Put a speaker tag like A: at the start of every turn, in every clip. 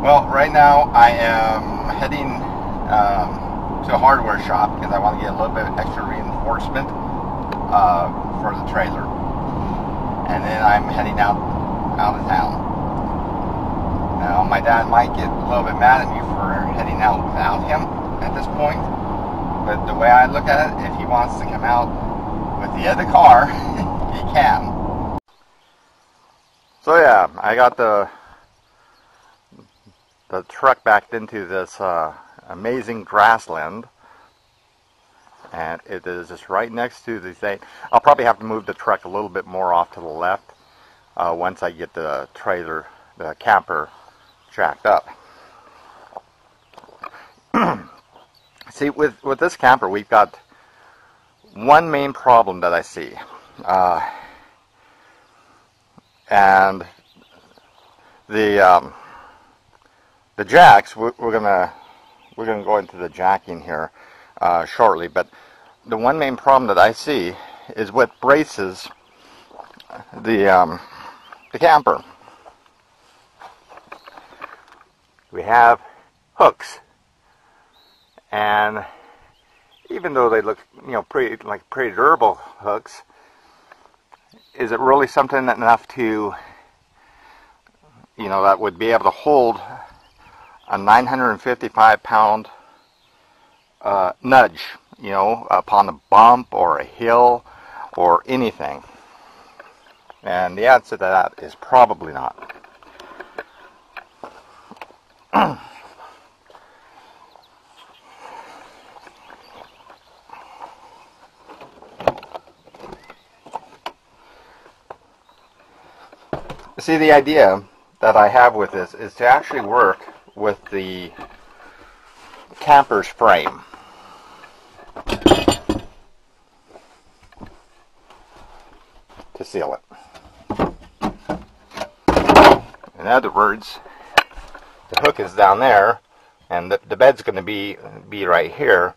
A: Well, right now I am heading to a hardware shop because I want to get a little bit of extra reinforcement for the trailer, and then I'm heading out of town. Now, my dad might get a little bit mad at me for heading out without him at this point, but the way I look at it, if he wants to come out with the other car, he can. So yeah, I got the truck backed into this amazing grassland, and it is just right next to the thing. I'll probably have to move the truck a little bit more off to the left once I get the trailer, the camper, jacked up. See, with this camper, we've got one main problem that I see, and the jacks. We're gonna go into the jacking here shortly, but the one main problem that I see is what braces the camper. We have hooks, and even though they look, pretty durable hooks, is it really something enough to, that would be able to hold a 955-pound nudge, upon a bump or a hill or anything? And the answer to that is probably not. See, the idea that I have with this is to actually work with the camper's frame. To seal it. In other words, the hook is down there, and the bed's going to be right here.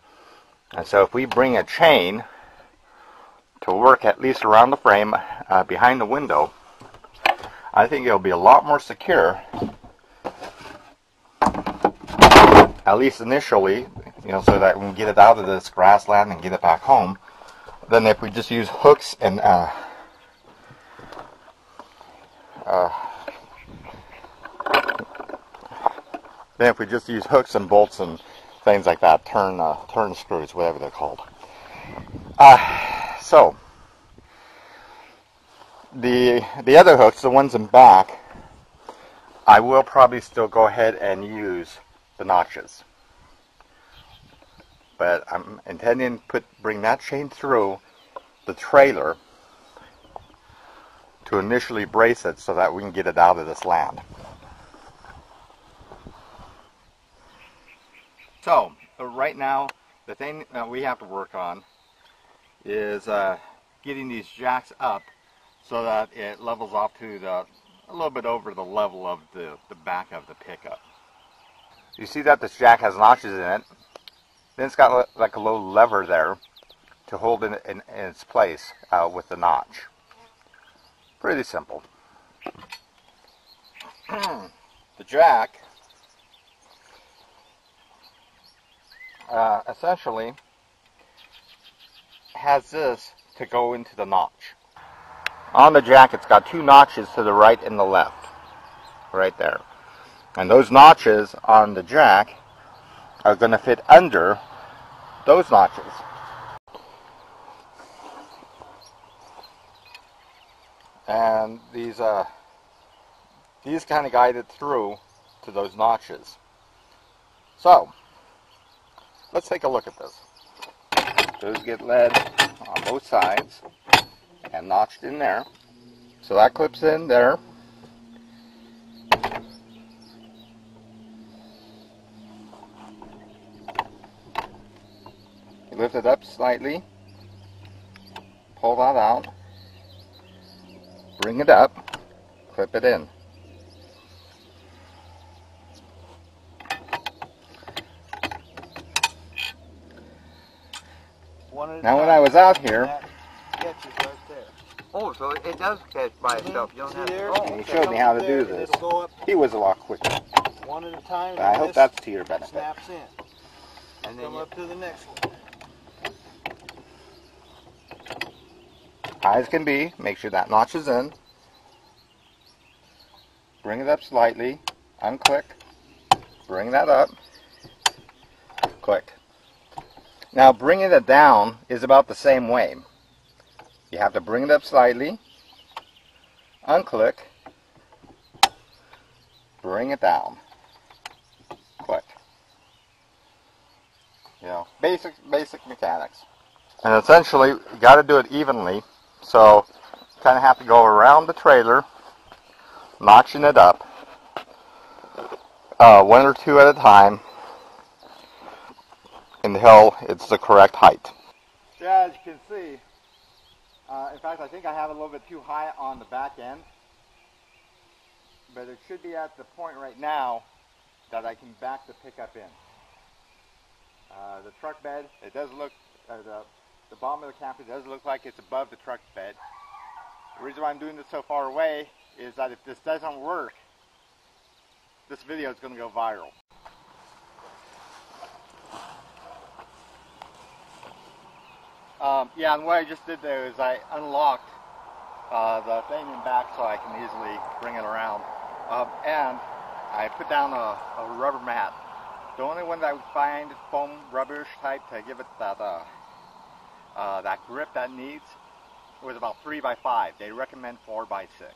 A: And so if we bring a chain to work at least around the frame behind the window, I think it'll be a lot more secure, at least initially, so that we can get it out of this grassland and get it back home, than if we just use hooks and bolts and things like that, turn screws, whatever they're called. So the other hooks, the ones in back, I will probably still go ahead and use the notches, but I'm intending to bring that chain through the trailer to initially brace it so that we can get it out of this land. So right now, the thing that we have to work on is getting these jacks up so that it levels off to a little bit over the level of the back of the pickup. You see that this jack has notches in it. Then it's got like a little lever there to hold it in its place with the notch. Pretty simple. The jack essentially has this to go into the notch. On the jack, it's got two notches to the right and the left, right there. And those notches on the jack are going to fit under those notches. And these kind of guide it through to those notches. So let's take a look at this. Those get lead on both sides and notched in there. So that clips in there. You lift it up slightly, pull that out, bring it up, clip it in. Now when I was out here, oh, so it does catch by itself. You don't have to. And he showed me how to do this. He was a lot quicker.
B: one at a time.
A: I hope that's to your benefit.
B: Snaps in. And then come up to the next one.
A: High as can be. Make sure that notch is in. Bring it up slightly. Unclick. Bring that up. Click. Now bringing it down is about the same way. You have to bring it up slightly. Unclick. Bring it down. Click. You know, basic mechanics. And essentially, you got to do it evenly. So, kind of have to go around the trailer, notching it up, one or two at a time, until it's the correct height. Yeah, as you can see, in fact, I think I have it a little bit too high on the back end, but it should be at the point right now that I can back the pickup in. The truck bed, it does look, the bottom of the camper does look like it's above the truck bed. The reason why I'm doing this so far away is that if this doesn't work, this video is going to go viral. Yeah, and what I just did there is I unlocked the thing in back so I can easily bring it around. And I put down a rubber mat. The only one that I would find foam rubberish type to give it that that grip that needs was about 3 by 5. They recommend 4 by 6.